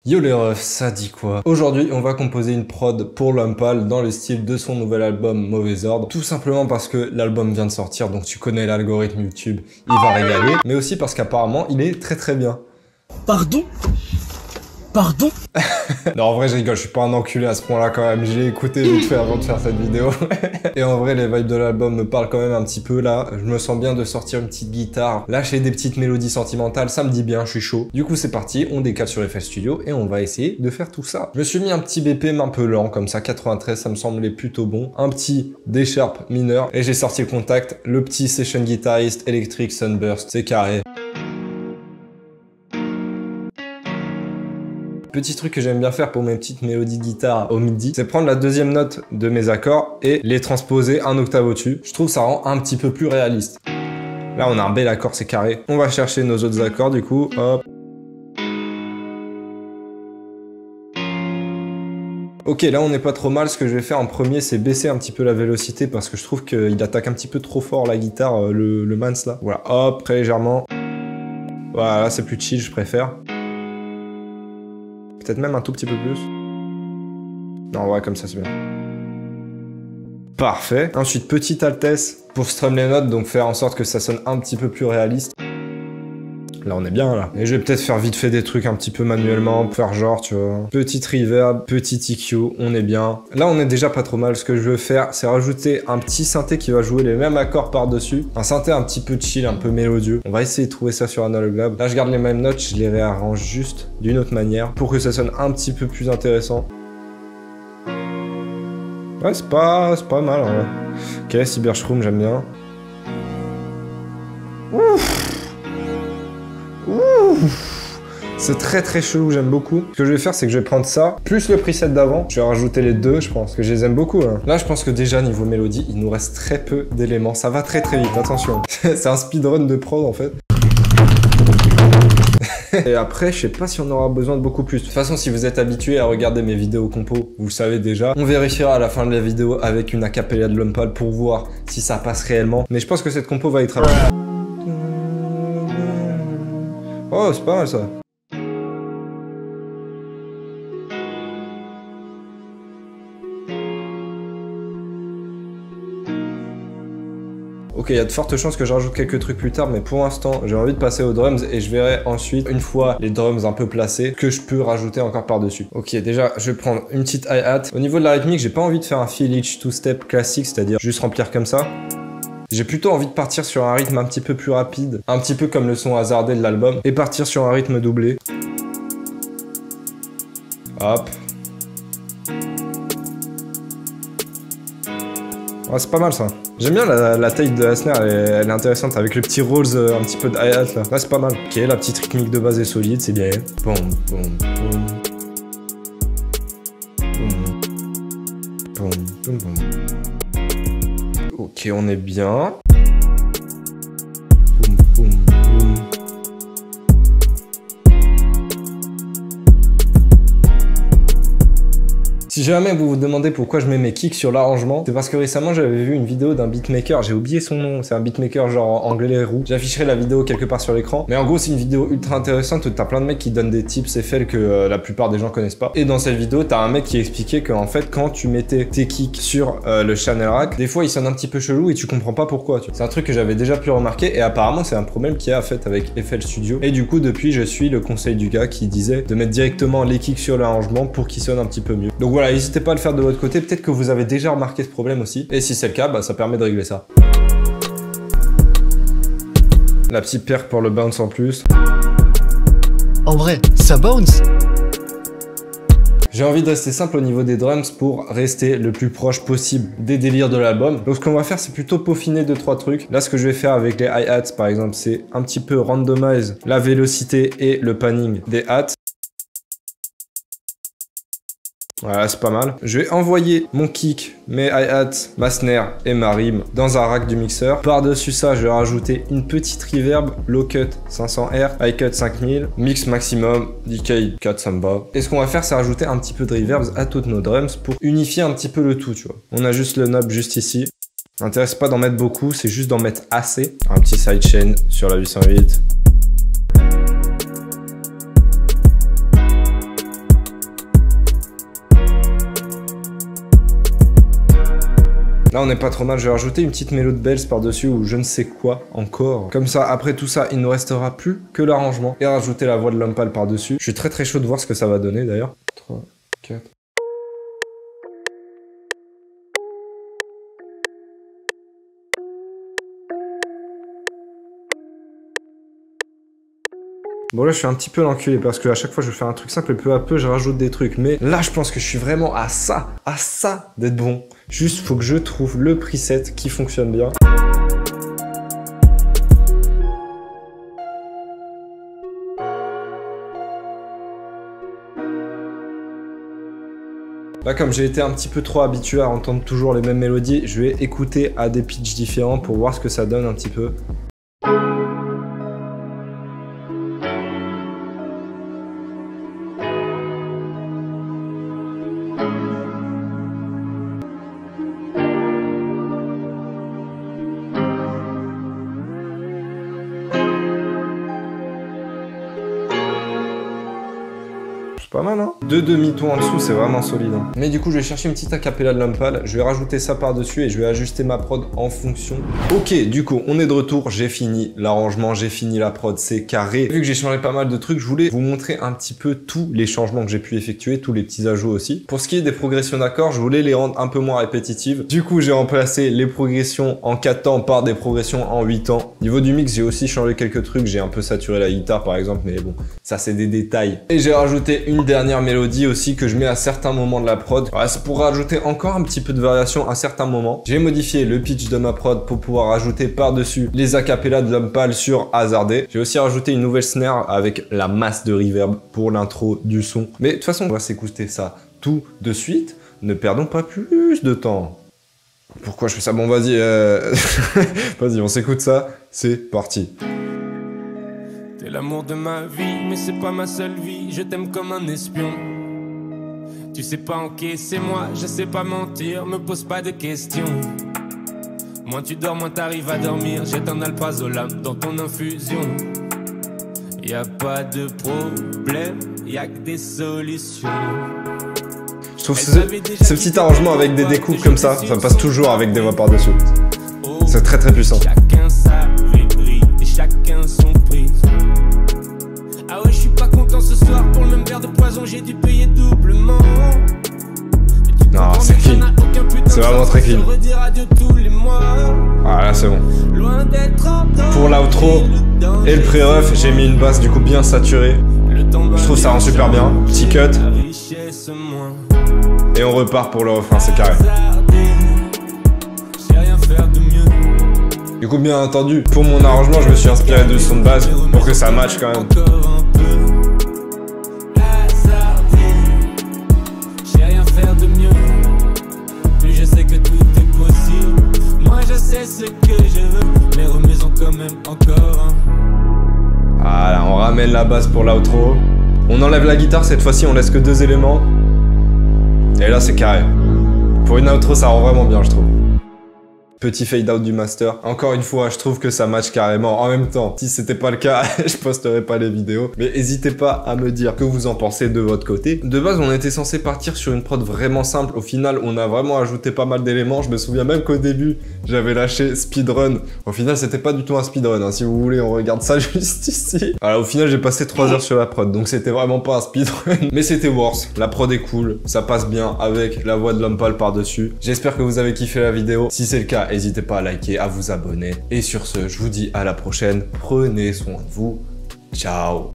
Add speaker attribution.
Speaker 1: Yo les refs, ça dit quoi? Aujourd'hui, on va composer une prod pour Lumpal dans le style de son nouvel album Mauvais Ordre. Tout simplement parce que l'album vient de sortir, donc tu connais l'algorithme YouTube, il va régaler. Mais aussi parce qu'apparemment, il est très bien.
Speaker 2: Pardon? Pardon?
Speaker 1: Non, en vrai, je rigole, je suis pas un enculé à ce point-là quand même. J'ai écouté vite fait avant de faire cette vidéo. Et en vrai, les vibes de l'album me parlent quand même un petit peu là. Je me sens bien de sortir une petite guitare, lâcher des petites mélodies sentimentales, ça me dit bien, je suis chaud. Du coup, c'est parti, on décale sur FL Studio et on va essayer de faire tout ça. Je me suis mis un petit BPM un peu lent, comme ça, 93, ça me semblait plutôt bon. Un petit D-sharp mineur et j'ai sorti le contact, le petit session guitariste Electric Sunburst, c'est carré. Petit truc que j'aime bien faire pour mes petites mélodies de guitare au midi, c'est prendre la deuxième note de mes accords et les transposer un octave au-dessus. Je trouve que ça rend un petit peu plus réaliste. Là, on a un bel accord, c'est carré. On va chercher nos autres accords, du coup, hop. Ok, là, on n'est pas trop mal. Ce que je vais faire en premier, c'est baisser un petit peu la vélocité parce que je trouve qu'il attaque un petit peu trop fort la guitare, le Mans, là. Voilà, hop, très légèrement. Voilà, là, c'est plus chill, je préfère. Peut-être même un tout petit peu plus. Non, ouais, comme ça, c'est bien. Parfait. Ensuite, petite altesse pour strum les notes, donc faire en sorte que ça sonne un petit peu plus réaliste. Là, on est bien, là. Et je vais peut-être faire vite fait des trucs un petit peu manuellement, pour faire genre, tu vois. Petite reverb, petit EQ, on est bien. Là, on est déjà pas trop mal. Ce que je veux faire, c'est rajouter un petit synthé qui va jouer les mêmes accords par-dessus. Un synthé un petit peu chill, un peu mélodieux. On va essayer de trouver ça sur Analog Lab. Là, je garde les mêmes notes, je les réarrange juste d'une autre manière pour que ça sonne un petit peu plus intéressant. Ouais, c'est pas mal, en vrai. Ok, Cybershroom, j'aime bien. Ouf! C'est très chelou, j'aime beaucoup. Ce que je vais faire, c'est que je vais prendre ça, plus le preset d'avant. Je vais rajouter les deux, je pense, parce que je les aime beaucoup. Hein. Là, je pense que déjà, niveau mélodie, il nous reste très peu d'éléments. Ça va très vite, attention. C'est un speedrun de prod, en fait. Et après, je sais pas si on aura besoin de beaucoup plus. De toute façon, si vous êtes habitué à regarder mes vidéos compo, vous le savez déjà. On vérifiera à la fin de la vidéo avec une acapella de Lumpal pour voir si ça passe réellement. Mais je pense que cette compo va être très bien. Oh, c'est pas mal ça. Ok, il y a de fortes chances que je rajoute quelques trucs plus tard, mais pour l'instant, j'ai envie de passer aux drums et je verrai ensuite, une fois les drums un peu placés, que je peux rajouter encore par-dessus. Ok, déjà, je vais prendre une petite hi-hat. Au niveau de la rythmique, j'ai pas envie de faire un fill each two-step classique, c'est-à-dire juste remplir comme ça. J'ai plutôt envie de partir sur un rythme un petit peu plus rapide, un petit peu comme le son hasardé de l'album, et partir sur un rythme doublé. Hop. Ouais, c'est pas mal ça. J'aime bien la taille de la snare, elle est intéressante avec le petit rolls un petit peu de hi-hat là. Là, c'est pas mal. Ok, la petite rythmique de base est solide, c'est bien. Boum, boum, boum. Boum, boum, boum. Ok, on est bien. Boum, boum, boum. Si jamais vous vous demandez pourquoi je mets mes kicks sur l'arrangement, c'est parce que récemment j'avais vu une vidéo d'un beatmaker, j'ai oublié son nom, c'est un beatmaker genre anglais roux. J'afficherai la vidéo quelque part sur l'écran, mais en gros c'est une vidéo ultra intéressante où t'as plein de mecs qui donnent des tips et faits que la plupart des gens connaissent pas. Et dans cette vidéo, t'as un mec qui expliquait qu'en fait quand tu mettais tes kicks sur le channel rack, des fois ils sonnent un petit peu chelou et tu comprends pas pourquoi. C'est un truc que j'avais déjà pu remarquer et apparemment c'est un problème qu'il y a en fait avec FL Studio. Et du coup depuis je suis le conseil du gars qui disait de mettre directement les kicks sur l'arrangement pour qu'ils sonnent un petit peu mieux. Donc voilà, n'hésitez pas à le faire de votre côté, peut-être que vous avez déjà remarqué ce problème aussi, et si c'est le cas, bah, ça permet de régler ça. La petite perque pour le bounce en plus.
Speaker 2: En vrai, ça bounce.
Speaker 1: J'ai envie de rester simple au niveau des drums pour rester le plus proche possible des délires de l'album. Donc ce qu'on va faire, c'est plutôt peaufiner 2-3 trucs. Là, ce que je vais faire avec les hi-hats, par exemple, c'est un petit peu randomize la vélocité et le panning des hats. Voilà, c'est pas mal. Je vais envoyer mon kick, mes hi-hats, ma snare et ma rime dans un rack du mixeur. Par-dessus ça, je vais rajouter une petite reverb, low cut 500R, high cut 5000, mix maximum, decay 4 samba. Et ce qu'on va faire, c'est rajouter un petit peu de reverbs à toutes nos drums pour unifier un petit peu le tout, tu vois. On a juste le knob juste ici. M'intéresse pas d'en mettre beaucoup, c'est juste d'en mettre assez. Un petit sidechain sur la 808. Là, on n'est pas trop mal. Je vais rajouter une petite mélodie de bells par-dessus ou je ne sais quoi encore. Comme ça, après tout ça, il ne restera plus que l'arrangement. Et rajouter la voix de l'homme pâle par-dessus. Je suis très chaud de voir ce que ça va donner d'ailleurs. 3, 4... Bon là je suis un petit peu l'enculé parce que à chaque fois je fais un truc simple et peu à peu je rajoute des trucs. Mais là je pense que je suis vraiment à ça d'être bon. Juste faut que je trouve le preset qui fonctionne bien. Là, comme j'ai été un petit peu trop habitué à entendre toujours les mêmes mélodies, je vais écouter à des pitchs différents pour voir ce que ça donne un petit peu. Pas mal, hein? 2 demi-tons en dessous, c'est vraiment solide. Hein. Mais du coup, je vais chercher une petite acapella de l'homme pâle. Je vais rajouter ça par-dessus et je vais ajuster ma prod en fonction. Ok, du coup, on est de retour. J'ai fini l'arrangement, j'ai fini la prod, c'est carré. Vu que j'ai changé pas mal de trucs, je voulais vous montrer un petit peu tous les changements que j'ai pu effectuer, tous les petits ajouts aussi. Pour ce qui est des progressions d'accords, je voulais les rendre un peu moins répétitives. Du coup, j'ai remplacé les progressions en 4 temps par des progressions en 8 temps. Niveau du mix, j'ai aussi changé quelques trucs. J'ai un peu saturé la guitare, par exemple, mais bon, ça, c'est des détails. Et j'ai rajouté une dernière mélodie aussi que je mets à certains moments de la prod. Voilà, c'est pour rajouter encore un petit peu de variation à certains moments. J'ai modifié le pitch de ma prod pour pouvoir rajouter par-dessus les acapellas de l'homme pâle sur Hasardé. J'ai aussi rajouté une nouvelle snare avec la masse de reverb pour l'intro du son. Mais de toute façon, on va s'écouter ça tout de suite. Ne perdons pas plus de temps. Pourquoi je fais ça? Bon, vas-y, vas-y, on s'écoute ça. C'est parti.
Speaker 3: T'es l'amour de ma vie, mais c'est pas ma seule vie. Je t'aime comme un espion. Tu sais pas encaisser moi, je sais pas mentir. Me pose pas de questions. Moins tu dors, moins t'arrives à dormir. Jette un alprazolam dans ton infusion. Y a pas de problème, y a que des solutions.
Speaker 1: Je trouve ce petit arrangement avec des découpes comme ça passe toujours avec des voix par-dessus. C'est très puissant.
Speaker 3: Chacun sa rébris et chacun son prix. Ah ouais, je suis pas content ce soir. Pour le même verre de poison, j'ai dû payer doublement.
Speaker 1: Non, c'est clean. C'est vraiment très clean. Ah là, c'est bon. Pour l'outro et le pré-ref, j'ai mis une basse du coup bien saturée. Je trouve ça rend super bien. Petit cut. Et on repart pour le refrain, c'est carré. Du coup, bien entendu, pour mon arrangement, je me suis inspiré de son de base pour que ça matche quand même.
Speaker 3: J'ai rien faire de mieux. Plus je sais que tout est possible. Moi je sais ce que je veux. Mais remets-en quand même encore.
Speaker 1: Voilà, on ramène la basse pour l'outro. On enlève la guitare cette fois-ci, on laisse que 2 éléments. Et là, c'est carré. Pour une outro, ça rend vraiment bien, je trouve. Petit fade out du master. Encore une fois, je trouve que ça match carrément. En même temps, si c'était pas le cas, je posterai pas les vidéos. Mais n'hésitez pas à me dire que vous en pensez de votre côté. De base, on était censé partir sur une prod vraiment simple. Au final, on a vraiment ajouté pas mal d'éléments. Je me souviens même qu'au début, j'avais lâché speedrun. Au final, c'était pas du tout un speedrun. Hein. Si vous voulez, on regarde ça juste ici. Alors, au final, j'ai passé 3 heures sur la prod. Donc, c'était vraiment pas un speedrun. Mais c'était worse. La prod est cool. Ça passe bien avec la voix de l'homme pâle par-dessus. J'espère que vous avez kiffé la vidéo. Si c'est le cas, n'hésitez pas à liker, à vous abonner. Et sur ce, je vous dis à la prochaine. Prenez soin de vous. Ciao.